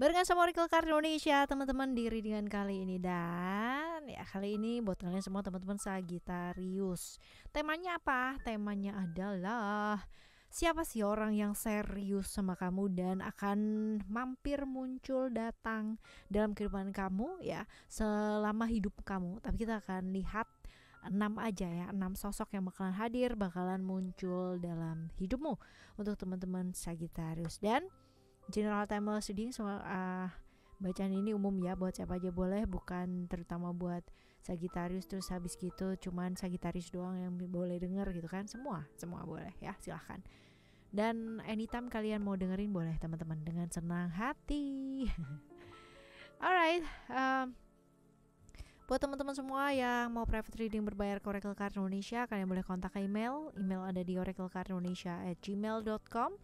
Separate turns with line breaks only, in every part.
Barengan sama Oracle Card Indonesia, teman-teman, di readingan kali ini. Dan ya, kali ini buat kalian semua teman-teman Sagittarius. Temanya apa? Temanya adalah siapa sih orang yang serius sama kamu dan akan mampir muncul datang dalam kehidupan kamu ya selama hidup kamu. Tapi kita akan lihat 6 aja ya, 6 sosok yang bakalan hadir, bakalan muncul dalam hidupmu untuk teman-teman Sagittarius. Dan general timeless reading semua bacaan ini umum ya, buat siapa aja boleh, bukan terutama buat Sagittarius terus habis gitu cuman Sagittarius doang yang boleh denger gitu kan. Semua boleh ya, silahkan. Dan anytime kalian mau dengerin boleh teman-teman, dengan senang hati. Alright, buat teman-teman semua yang mau private reading berbayar ke Oracle Card Indonesia, kalian boleh kontak email ada di oraclecardindonesia@gmail.com.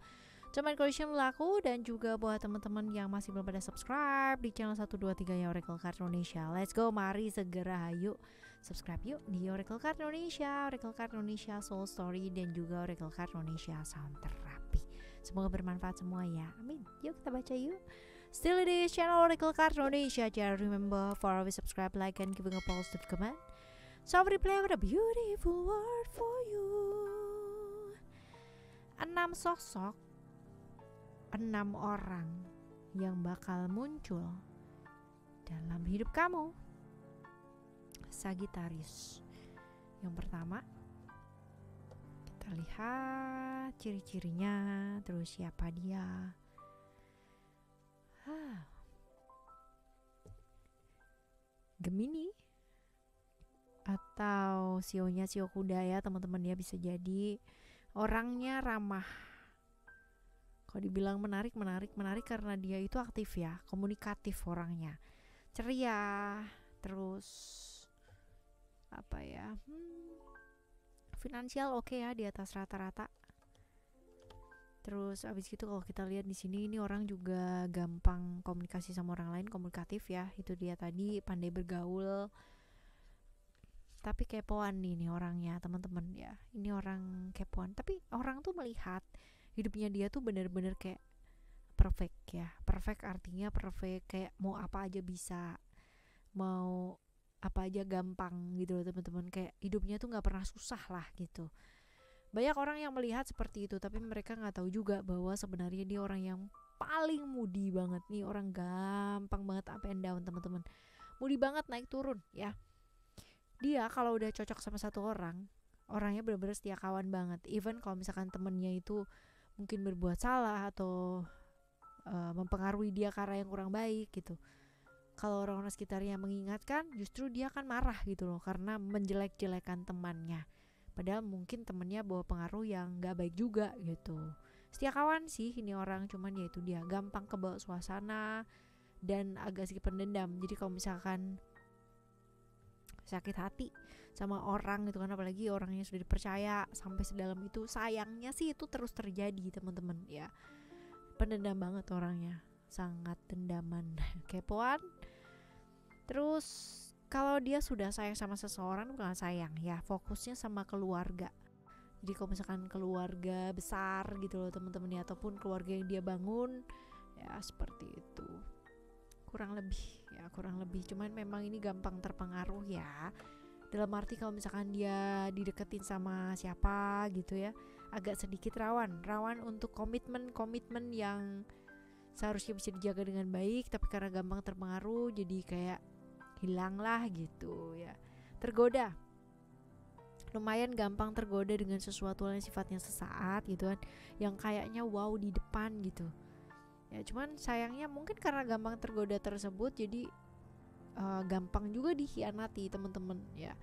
Cuman condition berlaku. Dan juga buat teman-teman yang masih belum pada subscribe di channel 123 ya Oracle Card Indonesia, let's go, mari segera yuk subscribe yuk di Oracle Card Indonesia, Oracle Card Indonesia Soul Story, dan juga Oracle Card Indonesia Sound Therapy. Semoga bermanfaat semua ya, amin. Yuk kita baca yuk. Still di channel Oracle Card Indonesia, just remember for always subscribe, like, and giving a positive comment. So replay with a beautiful word for you. 6 sosok, 6 orang yang bakal muncul dalam hidup kamu Sagittarius. Yang pertama, kita lihat ciri-cirinya, terus siapa dia. Gemini atau sionya sio kuda ya teman-teman ya, bisa jadi orangnya ramah. Kalau dibilang menarik karena dia itu aktif ya, komunikatif orangnya, ceria, terus apa ya, finansial oke ya, di atas rata-rata. Terus abis itu kalau kita lihat di sini, ini orang juga gampang komunikasi sama orang lain, komunikatif ya, itu dia tadi, pandai bergaul. Tapi kepoan nih orangnya teman-teman ya, ini orang kepoan. Tapi orang tuh melihat hidupnya dia tuh bener-bener kayak perfect ya. Perfect artinya perfect, kayak mau apa aja bisa, mau apa aja gampang gitu loh teman-teman. Kayak hidupnya tuh gak pernah susah lah gitu. Banyak orang yang melihat seperti itu, tapi mereka gak tahu juga bahwa sebenarnya dia orang yang paling moody banget. Nih orang gampang banget up and down teman-teman, moody banget, naik turun ya. Dia kalau udah cocok sama satu orang, orangnya bener-bener setia kawan banget. Even kalau misalkan temennya itu mungkin berbuat salah atau mempengaruhi dia karena yang kurang baik gitu, kalau orang-orang sekitarnya mengingatkan, justru dia akan marah gitu loh, karena menjelek-jelekan temannya, padahal mungkin temennya bawa pengaruh yang gak baik juga gitu. Setia kawan sih ini orang, cuman ya itu dia, gampang kebawa suasana dan agak sedikit pendendam. Jadi kalau misalkan sakit hati sama orang gitu kan, apalagi orangnya sudah dipercaya sampai sedalam itu, sayangnya sih itu terus terjadi teman-teman ya. Pendendam banget orangnya, sangat dendaman, kepoan. Terus kalau dia sudah sayang sama seseorang, bukan sayang ya, fokusnya sama keluarga. Jadi kalau misalkan keluarga besar gitu loh teman-teman ya, ataupun keluarga yang dia bangun ya, seperti itu kurang lebih. Cuman memang ini gampang terpengaruh ya, dalam arti kalau misalkan dia dideketin sama siapa gitu ya, agak sedikit rawan untuk komitmen yang seharusnya bisa dijaga dengan baik, tapi karena gampang terpengaruh jadi kayak hilang lah gitu ya. Tergoda, lumayan gampang tergoda dengan sesuatu yang sifatnya sesaat gitu kan, yang kayaknya wow di depan gitu ya. Cuman sayangnya mungkin karena gampang tergoda tersebut, jadi gampang juga dikhianati teman-teman ya,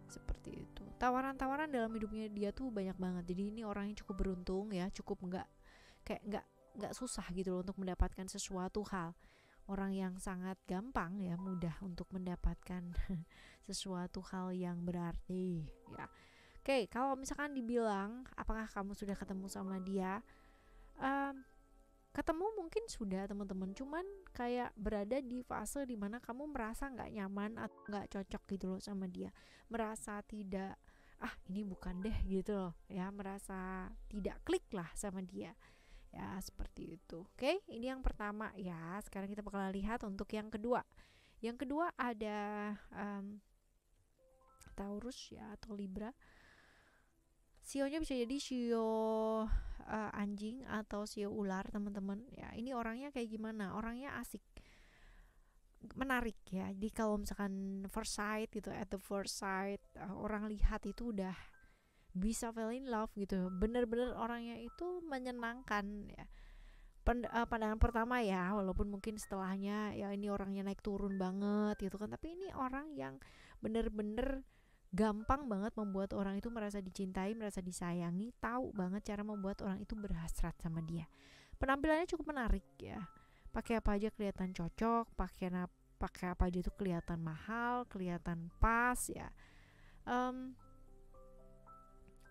seperti itu. Tawaran-tawaran dalam hidupnya dia tuh banyak banget. Jadi ini orang yang cukup beruntung ya, cukup nggak susah gitu loh untuk mendapatkan sesuatu hal. Orang yang sangat gampang ya, mudah untuk mendapatkan sesuatu hal yang berarti ya. Oke, kalau misalkan dibilang apakah kamu sudah ketemu sama dia, ketemu mungkin sudah teman-teman, cuman kayak berada di fase dimana kamu merasa nggak nyaman atau nggak cocok gitu loh sama dia, merasa tidak, ini bukan deh gitu loh ya, merasa tidak klik lah sama dia Ya, seperti itu. Oke, ini yang pertama ya. Sekarang kita bakal lihat untuk yang kedua. Yang kedua ada Taurus ya atau Libra. Sionya bisa jadi sio anjing atau sio ular, teman-teman. Ya, ini orangnya kayak gimana? Orangnya asik, menarik ya. Jadi kalau misalkan first sight gitu, at the first sight, orang lihat itu udah bisa fall in love gitu. Bener-bener orangnya itu menyenangkan ya. Pandangan pertama ya, walaupun mungkin setelahnya ya ini orangnya naik turun banget gitu kan, tapi ini orang yang bener-bener gampang banget membuat orang itu merasa dicintai, merasa disayangi, tahu banget cara membuat orang itu berhasrat sama dia. Penampilannya cukup menarik ya, pakai apa aja kelihatan cocok, pakai apa aja tuh kelihatan mahal, kelihatan pas ya.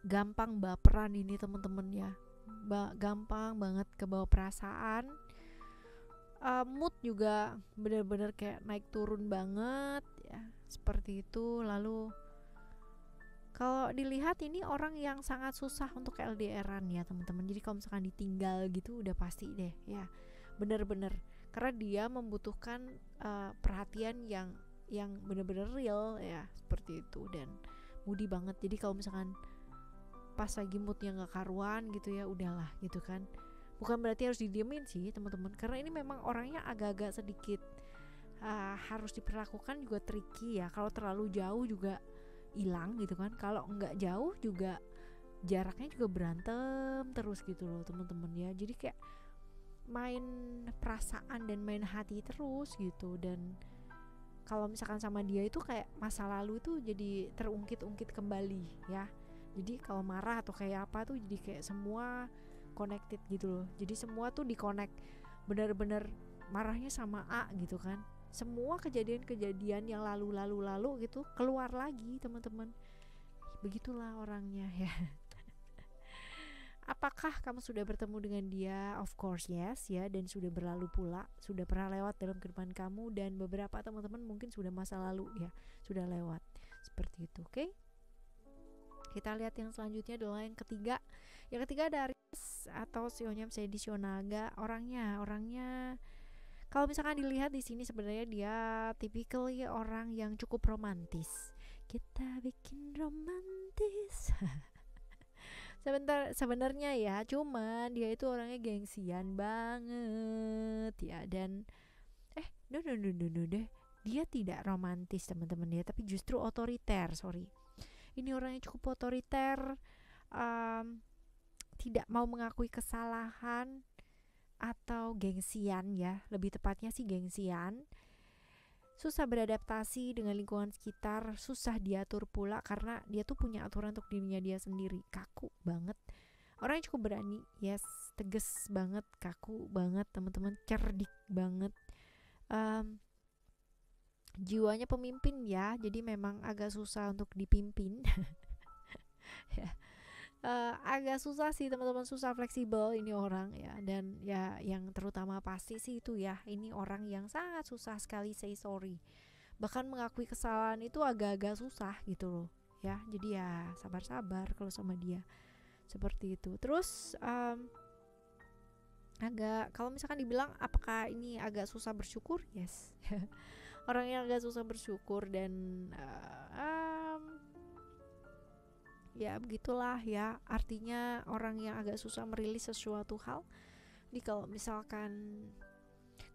Gampang baperan ini temen-temen ya, gampang banget kebawa perasaan. Mood juga bener-bener kayak naik turun banget ya, seperti itu. Lalu kalau dilihat ini orang yang sangat susah untuk LDRan ya teman-teman. Jadi kalau misalkan ditinggal gitu udah pasti deh ya, bener-bener, karena dia membutuhkan perhatian yang bener-bener real ya, seperti itu. Dan moody banget, jadi kalau misalkan pas lagi moodnya nggak karuan gitu ya udahlah gitu kan. Bukan berarti harus didiemin sih teman-teman, karena ini memang orangnya agak-agak sedikit harus diperlakukan juga tricky ya. Kalau terlalu jauh juga hilang gitu kan, kalau nggak jauh juga jaraknya juga berantem terus gitu loh teman-teman ya. Jadi kayak main perasaan dan main hati terus gitu. Dan kalau misalkan sama dia itu kayak masa lalu itu jadi terungkit-ungkit kembali ya. Jadi kalau marah atau kayak apa tuh jadi kayak semua connected gitu loh. Jadi semua tuh di-connect. Bener-bener marahnya sama A gitu kan. Semua kejadian-kejadian yang lalu gitu keluar lagi, teman-teman. Begitulah orangnya ya. Apakah kamu sudah bertemu dengan dia? Of course yes ya, dan sudah berlalu pula, sudah pernah lewat dalam kehidupan kamu, dan beberapa teman-teman mungkin sudah masa lalu ya, sudah lewat. Seperti itu, oke? Kita lihat yang selanjutnya adalah yang ketiga. Yang ketiga ada Aries atau sionya bisa di sio naga. Orangnya kalau misalkan dilihat di sini sebenarnya dia typically orang yang cukup romantis. Kita bikin romantis. Sebenarnya ya, cuman dia itu orangnya gengsian banget ya. Dan no deh. Dia tidak romantis teman-teman ya, tapi justru otoriter, sorry. Ini orangnya cukup otoriter, tidak mau mengakui kesalahan atau gengsian ya, lebih tepatnya sih gengsian. Susah beradaptasi dengan lingkungan sekitar, susah diatur pula karena dia tuh punya aturan untuk dirinya dia sendiri. Kaku banget. Orangnya cukup berani, yes, tegas banget, kaku banget teman-teman, cerdik banget. Jiwanya pemimpin ya, jadi memang agak susah untuk dipimpin. Ya. Agak susah sih teman-teman, susah fleksibel ini orang ya. Dan ya yang terutama pasti sih itu ya, ini orang yang sangat susah sekali say sorry. Bahkan mengakui kesalahan itu agak-agak susah gitu loh ya. Jadi ya sabar-sabar kalau sama dia, seperti itu. Terus agak, kalau misalkan dibilang apakah ini agak susah bersyukur, yes. Orang yang agak susah bersyukur dan ya begitulah ya, artinya orang yang agak susah merilis sesuatu hal. Jadi kalau misalkan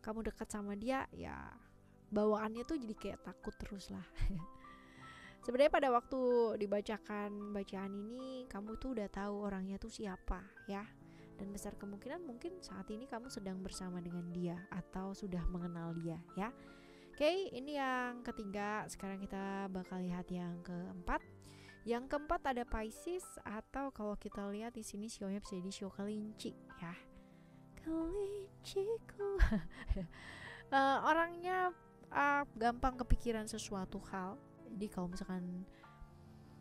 kamu dekat sama dia ya bawaannya tuh jadi kayak takut terus lah. Sebenarnya pada waktu dibacakan bacaan ini kamu tuh udah tahu orangnya tuh siapa ya, dan besar kemungkinan mungkin saat ini kamu sedang bersama dengan dia atau sudah mengenal dia ya. Oke, ini yang ketiga. Sekarang kita bakal lihat yang keempat. Yang keempat ada Pisces, atau kalau kita lihat di sini sionya bisa jadi sio kelinci ya. Kelinciku. Orangnya gampang kepikiran sesuatu hal. Jadi kalau misalkan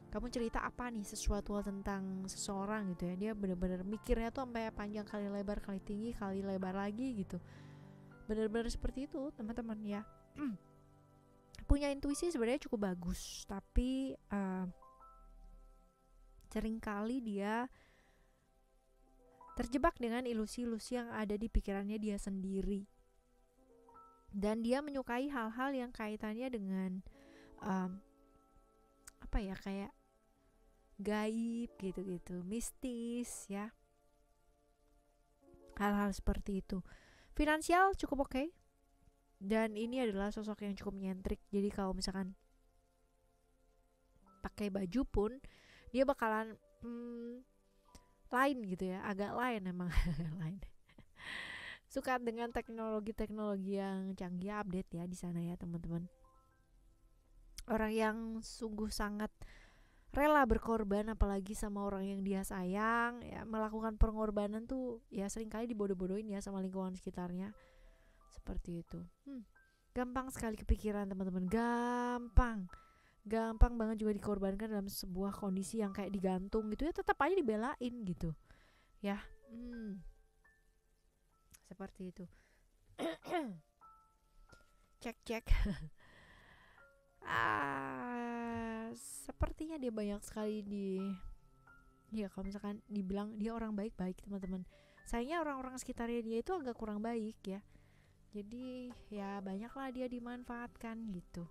kamu cerita apa nih, sesuatu hal tentang seseorang gitu ya, dia benar-benar mikirnya tuh sampai panjang kali lebar kali tinggi kali lebar lagi gitu. Benar-benar seperti itu teman-teman ya. Punya intuisi sebenarnya cukup bagus, tapi seringkali dia terjebak dengan ilusi-ilusi yang ada di pikirannya dia sendiri. Dan dia menyukai hal-hal yang kaitannya dengan kayak gaib gitu-gitu, mistis ya. Hal-hal seperti itu. Finansial cukup oke. Dan ini adalah sosok yang cukup nyentrik. Jadi kalau misalkan pakai baju pun dia bakalan lain gitu ya, agak lain emang. Lain. Suka dengan teknologi-teknologi yang canggih, update ya di sana ya teman-teman. Orang yang sungguh sangat rela berkorban, apalagi sama orang yang dia sayang ya. Melakukan pengorbanan tuh ya seringkali dibodoh-bodohin ya sama lingkungan sekitarnya. Seperti itu. Gampang sekali kepikiran teman-teman. Gampang banget juga dikorbankan dalam sebuah kondisi yang kayak digantung gitu ya, tetap aja dibelain gitu ya. Seperti itu. Cek sepertinya dia banyak sekali kalau misalkan dibilang dia orang baik-baik teman-teman, sayangnya orang-orang sekitarnya dia itu agak kurang baik ya. Jadi ya banyaklah dia dimanfaatkan gitu.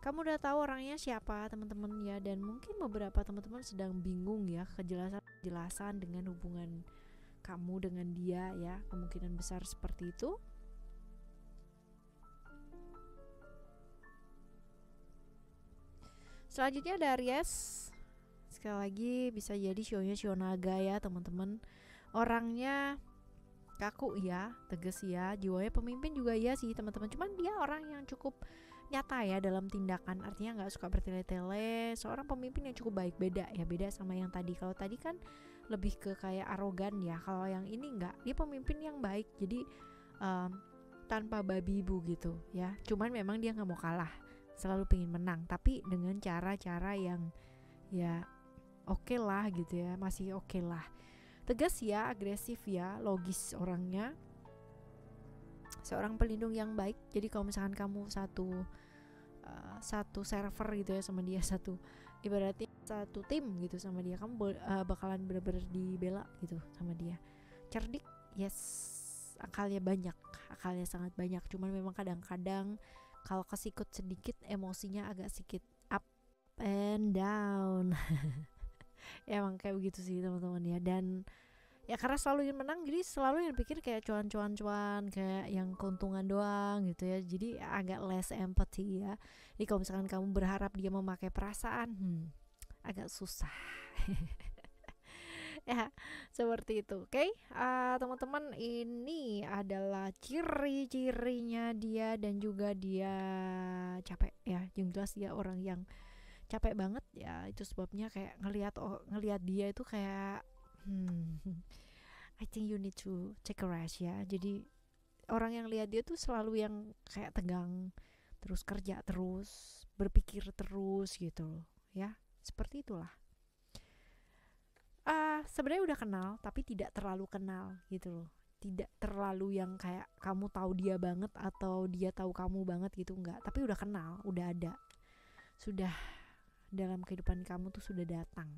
Kamu udah tahu orangnya siapa teman-teman ya, dan mungkin beberapa teman-teman sedang bingung ya kejelasan dengan hubungan kamu dengan dia ya, kemungkinan besar seperti itu. Selanjutnya ada Aries. Sekali lagi bisa jadi show-nya show naga ya teman-teman. Orangnya kaku ya, tegas ya, jiwanya pemimpin juga ya sih teman-teman. Cuman dia orang yang cukup nyata ya dalam tindakan, artinya nggak suka bertele-tele. Seorang pemimpin yang cukup baik, beda sama yang tadi. Kalau tadi kan lebih ke kayak arogan ya, kalau yang ini nggak, dia pemimpin yang baik. Jadi tanpa babi ibu gitu ya. Cuman memang dia nggak mau kalah, selalu pengen menang, tapi dengan cara-cara yang ya oke lah gitu ya, masih oke lah. Tegas ya, agresif ya, logis orangnya. Seorang pelindung yang baik. Jadi kalau misalkan kamu satu server gitu ya sama dia, ibaratnya satu tim gitu sama dia, kamu bakalan benar-benar dibela gitu sama dia. Cerdik, yes. Akalnya sangat banyak. Cuman memang kadang-kadang kalau kesikut sedikit emosinya agak sedikit up and down. Emang kayak begitu sih teman-teman ya. Dan ya karena selalu ingin menang, jadi selalu yang pikir kayak cuan kayak yang keuntungan doang gitu ya. Jadi agak less empathy ya. Jadi kalau misalkan kamu berharap dia memakai perasaan, agak susah. Ya seperti itu. Oke, teman-teman, ini adalah ciri-cirinya dia, dan juga dia capek ya. Yang jelas dia orang yang capek banget ya. Itu sebabnya kayak ngelihat dia itu kayak I think you need to take a rest ya. Jadi orang yang lihat dia tuh selalu yang kayak tegang, terus kerja terus, berpikir terus gitu ya. Seperti itulah. Sebenarnya udah kenal tapi tidak terlalu kenal gitu loh. Tidak terlalu yang kayak kamu tahu dia banget atau dia tahu kamu banget gitu, enggak. Tapi udah kenal, udah ada. Sudah dalam kehidupan kamu tuh sudah datang.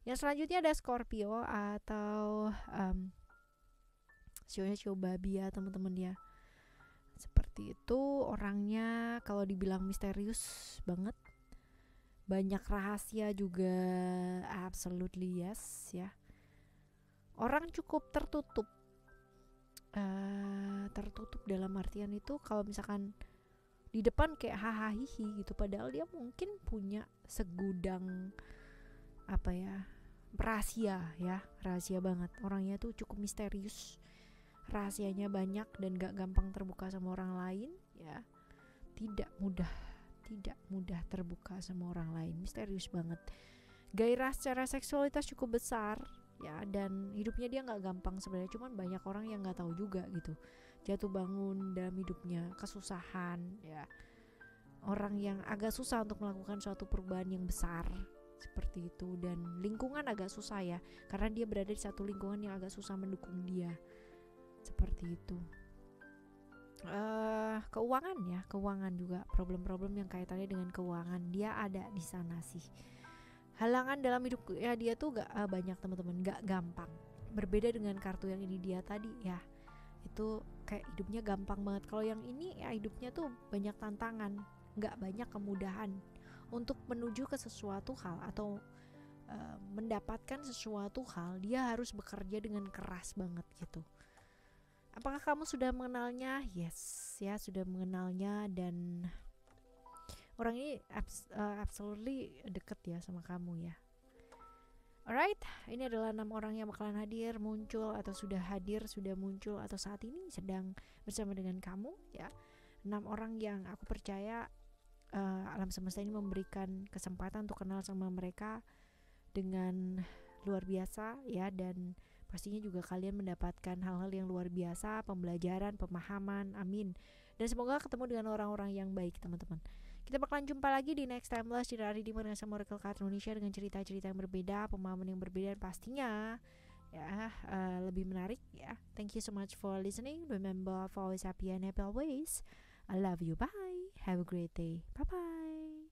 Yang selanjutnya ada Scorpio atau show babi ya teman-teman ya. Seperti itu orangnya. Kalau dibilang misterius banget, banyak rahasia juga, absolutely yes ya. Orang cukup tertutup dalam artian itu kalau misalkan di depan kayak hahaha gitu, padahal dia mungkin punya segudang rahasia banget. Orangnya tuh cukup misterius, rahasianya banyak dan gak gampang terbuka sama orang lain ya. Tidak mudah terbuka sama orang lain, misterius banget. Gairah secara seksualitas cukup besar ya, dan hidupnya dia gak gampang sebenarnya. Cuman banyak orang yang gak tahu juga gitu, jatuh bangun dalam hidupnya, kesusahan ya. Orang yang agak susah untuk melakukan suatu perubahan yang besar seperti itu. Dan lingkungan agak susah ya, karena dia berada di satu lingkungan yang agak susah mendukung dia. Seperti itu. Keuangan juga, problem-problem yang kaitannya dengan keuangan dia ada di sana sih. Halangan dalam hidup ya dia tuh gak banyak teman-teman, gak gampang. Berbeda dengan kartu yang ini dia tadi ya, itu kayak hidupnya gampang banget. Kalau yang ini ya hidupnya tuh banyak tantangan, gak banyak kemudahan untuk menuju ke sesuatu hal atau mendapatkan sesuatu hal. Dia harus bekerja dengan keras banget gitu. Apakah kamu sudah mengenalnya? Yes ya, sudah mengenalnya, dan orang ini absolutely deket ya sama kamu ya. Alright, ini adalah 6 orang yang bakalan hadir, muncul, atau sudah hadir, sudah muncul, atau saat ini sedang bersama dengan kamu ya. 6 orang yang aku percaya alam semesta ini memberikan kesempatan untuk kenal sama mereka dengan luar biasa ya, dan pastinya juga kalian mendapatkan hal-hal yang luar biasa, pembelajaran, pemahaman, amin. Dan semoga ketemu dengan orang-orang yang baik teman-teman. Kita bakalan jumpa lagi di next timeless di hari dimana sama Oracle Card Indonesia dengan cerita-cerita yang berbeda, pemahaman yang berbeda, dan pastinya ya lebih menarik ya. Thank you so much for listening. Remember for always happy and happy always. I love you. Bye. Have a great day. Bye bye.